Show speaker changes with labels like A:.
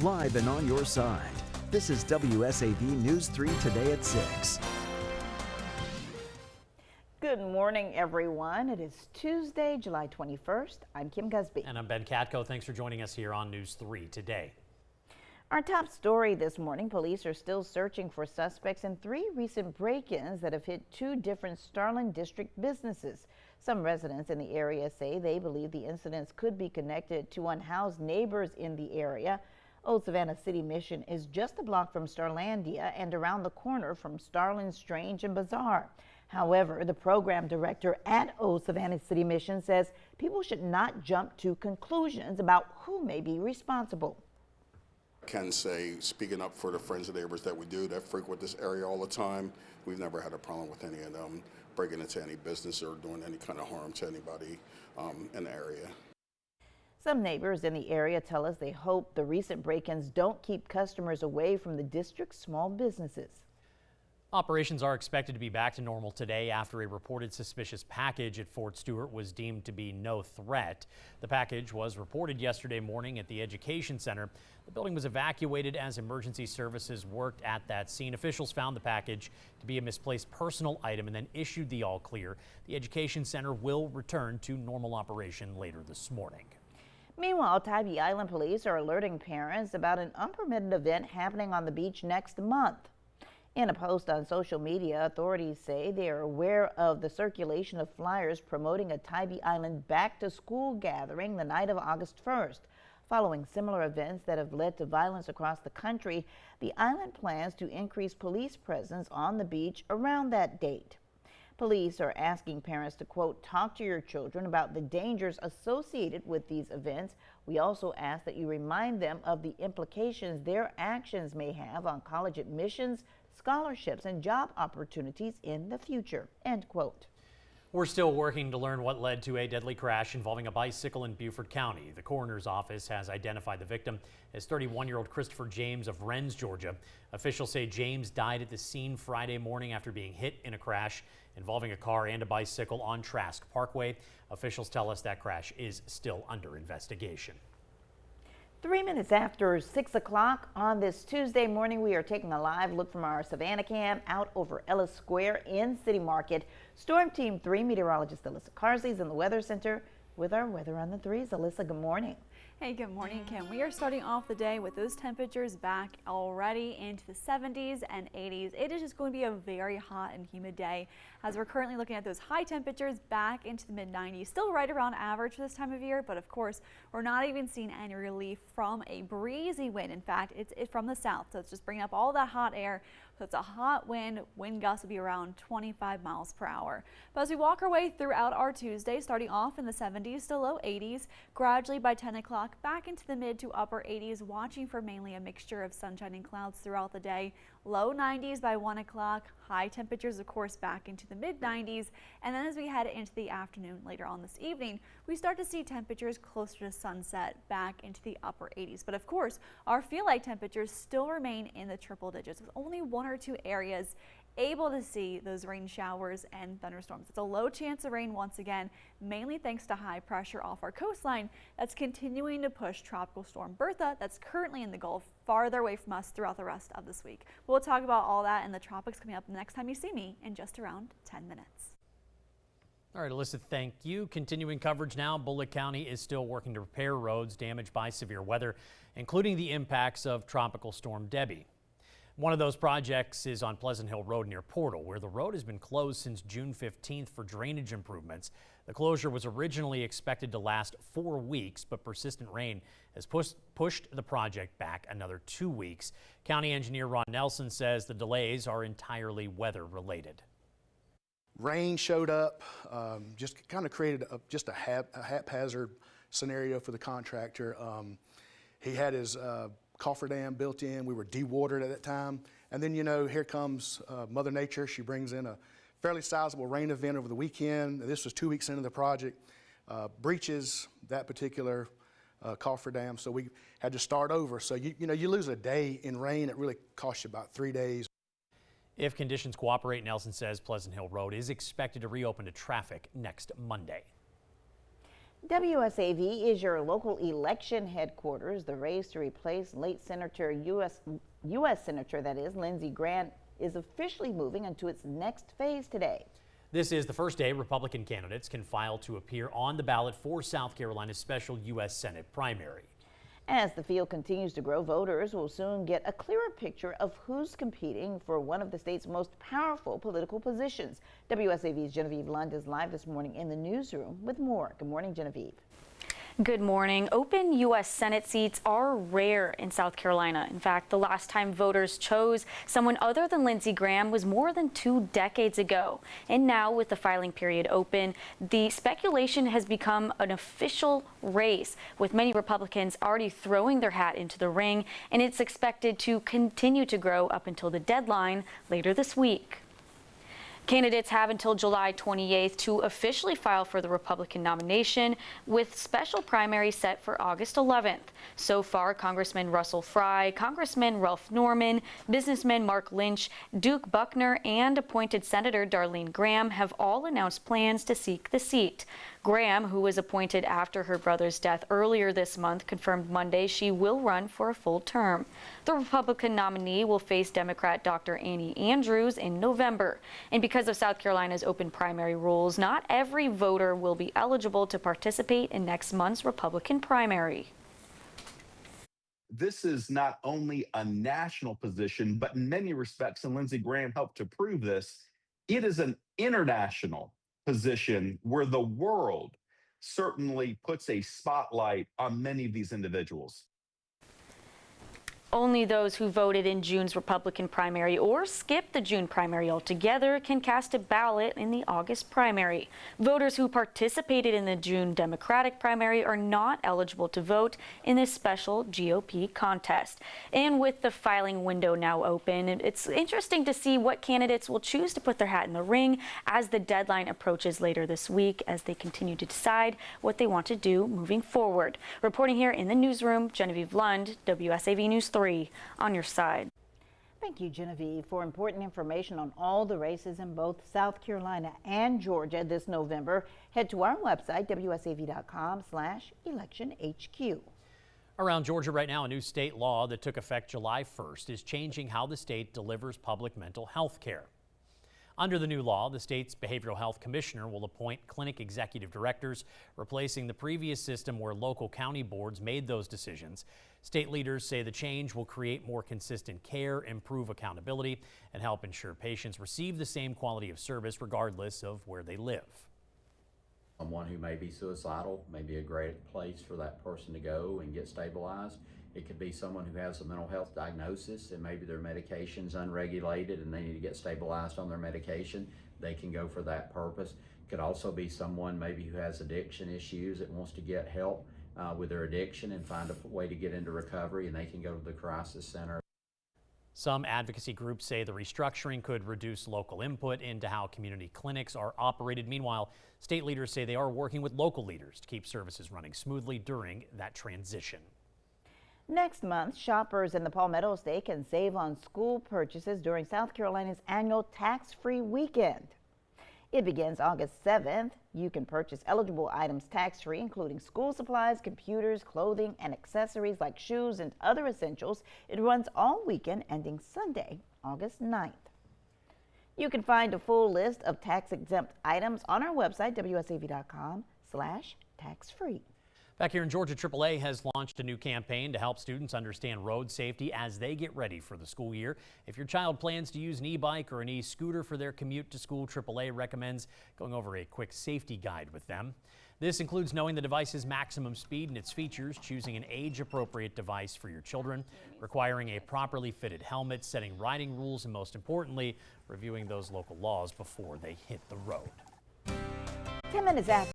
A: live and on your side. This is WSAV News 3 today at 6.
B: Good morning, everyone. It is Tuesday, July 21st. I'm Kim Gusby.
C: And I'm Ben Katko. Thanks for joining us here on News 3 today.
B: Our top story this morning, police are still searching for suspects in 3 recent break-ins that have hit 2 different Starland District businesses. Some residents in the area say they believe the incidents could be connected to unhoused neighbors in the area. Old Savannah City Mission is just a block from Starlandia and around the corner from Starland Strange and Bazaar. However, the program director at Old Savannah City Mission says people should not jump to conclusions about who may be responsible.
D: I can say, speaking up for the friends and neighbors that we do that frequent this area all the time, we've never had a problem with any of them breaking into any business or doing any kind of harm to anybody in the area.
B: Some neighbors in the area tell us they hope the recent break-ins don't keep customers away from the district's small businesses.
C: Operations are expected to be back to normal today after a reported suspicious package at Fort Stewart was deemed to be no threat. The package was reported yesterday morning at the Education Center. The building was evacuated as emergency services worked at that scene. Officials found the package to be a misplaced personal item and then issued the all clear. The Education Center will return to normal operation later this morning.
B: Meanwhile, Tybee Island police are alerting parents about an unpermitted event happening on the beach next month. In a post on social media, authorities say they are aware of the circulation of flyers promoting a Tybee Island back-to-school gathering the night of August 1st. Following similar events that have led to violence across the country, the island plans to increase police presence on the beach around that date. Police are asking parents to, quote, talk to your children about the dangers associated with these events. We also ask that you remind them of the implications their actions may have on college admissions, scholarships, and job opportunities in the future, end quote.
C: We're still working to learn what led to a deadly crash involving a bicycle in Beaufort County. The coroner's office has identified the victim as 31-year-old Christopher James of Wren's, Georgia. Officials say James died at the scene Friday morning after being hit in a crash involving a car and a bicycle on Trask Parkway. Officials tell us that crash is still under investigation.
B: 3 minutes after 6 o'clock on this Tuesday morning, we are taking a live look from our Savannah cam out over Ellis Square in City Market. Storm Team 3 meteorologist Alyssa Carsley is in the Weather Center with our weather on the 3s. Alyssa, good morning.
E: Hey, good morning, Kim. We are starting off the day with those temperatures back already into the 70s and 80s. It is just going to be a very hot and humid day as we're currently looking at those high temperatures back into the mid-90s. Still right around average for this time of year, but of course, we're not even seeing any relief from a breezy wind. In fact, it's from the south, so it's just bringing up all that hot air. So it's a hot wind gusts will be around 25 miles per hour. But as we walk our way throughout our Tuesday, starting off in the 70s to low 80s, gradually by 10 o'clock back into the mid to upper 80s, watching for mainly a mixture of sunshine and clouds throughout the day. Low 90s by 1 o'clock, high temperatures of course back into the mid 90s, and then as we head into the afternoon later on this evening, we start to see temperatures closer to sunset back into the upper 80s. But of course, our feel like temperatures still remain in the triple digits with only 1 or 2 areas able to see those rain showers and thunderstorms. It's a low chance of rain once again, mainly thanks to high pressure off our coastline that's continuing to push Tropical Storm Bertha that's currently in the Gulf farther away from us throughout the rest of this week. We'll talk about all that in the tropics coming up the next time you see me in just around 10 minutes.
C: All right, Alyssa, thank you. Continuing coverage now. Bullitt County is still working to repair roads damaged by severe weather, including the impacts of Tropical Storm Debbie. One of those projects is on Pleasant Hill Road near Portal, where the road has been closed since June 15th for drainage improvements. The closure was originally expected to last 4 weeks, but persistent rain has pushed the project back another 2 weeks. County engineer Ron Nelson says the delays are entirely weather related.
F: Rain showed up, just kind of created a haphazard scenario for the contractor. He had his cofferdam built in. We were dewatered at that time. And then, you know, here comes Mother Nature. She brings in a fairly sizable rain event over the weekend. This was 2 weeks into the project. Breaches that particular cofferdam, so we had to start over. So, you know, you lose a day in rain, it really costs you about 3 days.
C: If conditions cooperate, Nelson says Pleasant Hill Road is expected to reopen to traffic next Monday.
B: WSAV is your local election headquarters. The race to replace late Senator U.S. Senator, that is, Lindsey Graham, is officially moving into its next phase today.
C: This is the first day Republican candidates can file to appear on the ballot for South Carolina's special U.S. Senate primary.
B: As the field continues to grow, voters will soon get a clearer picture of who's competing for one of the state's most powerful political positions. WSAV's Genevieve Lund is live this morning in the newsroom with more. Good morning, Genevieve.
G: Good morning. Open U.S. Senate seats are rare in South Carolina. In fact, the last time voters chose someone other than Lindsey Graham was more than 2 decades ago. And now, with the filing period open, the speculation has become an official race, with many Republicans already throwing their hat into the ring, and it's expected to continue to grow up until the deadline later this week. Candidates have until July 28th to officially file for the Republican nomination, with special primaries set for August 11th. So far, Congressman Russell Fry, Congressman Ralph Norman, businessman Mark Lynch, Duke Buckner, and appointed Senator Darlene Graham have all announced plans to seek the seat. Graham, who was appointed after her brother's death earlier this month, confirmed Monday she will run for a full term. The Republican nominee will face Democrat Dr. Annie Andrews in November. And because of South Carolina's open primary rules, not every voter will be eligible to participate in next month's Republican primary.
H: This is not only a national position, but in many respects, and Lindsey Graham helped to prove this, it is an international position where the world certainly puts a spotlight on many of these individuals.
G: Only those who voted in June's Republican primary or skipped the June primary altogether can cast a ballot in the August primary. Voters who participated in the June Democratic primary are not eligible to vote in this special GOP contest. And with the filing window now open, it's interesting to see what candidates will choose to put their hat in the ring as the deadline approaches later this week, as they continue to decide what they want to do moving forward. Reporting here in the newsroom, Genevieve Lund, WSAV News 3 on your side.
B: Thank you, Genevieve. For important information on all the races in both South Carolina and Georgia this November, head to our website, wsav.com/electionhq.
C: Around Georgia right now, a new state law that took effect July 1st is changing how the state delivers public mental health care. Under the new law, the state's behavioral health commissioner will appoint clinic executive directors, replacing the previous system where local county boards made those decisions. State leaders say the change will create more consistent care, improve accountability, and help ensure patients receive the same quality of service regardless of where they live.
I: Someone who may be suicidal may be a great place for that person to go and get stabilized. It could be someone who has a mental health diagnosis and maybe their medication's unregulated and they need to get stabilized on their medication. They can go for that purpose. It could also be someone maybe who has addiction issues that wants to get help with their addiction and find a way to get into recovery, and they can go to the crisis center.
C: Some advocacy groups say the restructuring could reduce local input into how community clinics are operated. Meanwhile, state leaders say they are working with local leaders to keep services running smoothly during that transition.
B: Next month, shoppers in the Palmetto State can save on school purchases during South Carolina's annual tax-free weekend. It begins August 7th. You can purchase eligible items tax-free, including school supplies, computers, clothing, and accessories like shoes and other essentials. It runs all weekend, ending Sunday, August 9th. You can find a full list of tax-exempt items on our website, wsav.com/tax-free.
C: Back here in Georgia, AAA has launched a new campaign to help students understand road safety as they get ready for the school year. If your child plans to use an e-bike or an e-scooter for their commute to school, AAA recommends going over a quick safety guide with them. This includes knowing the device's maximum speed and its features, choosing an age-appropriate device for your children, requiring a properly fitted helmet, setting riding rules, and most importantly, reviewing those local laws before they hit the road.
B: 10 minutes after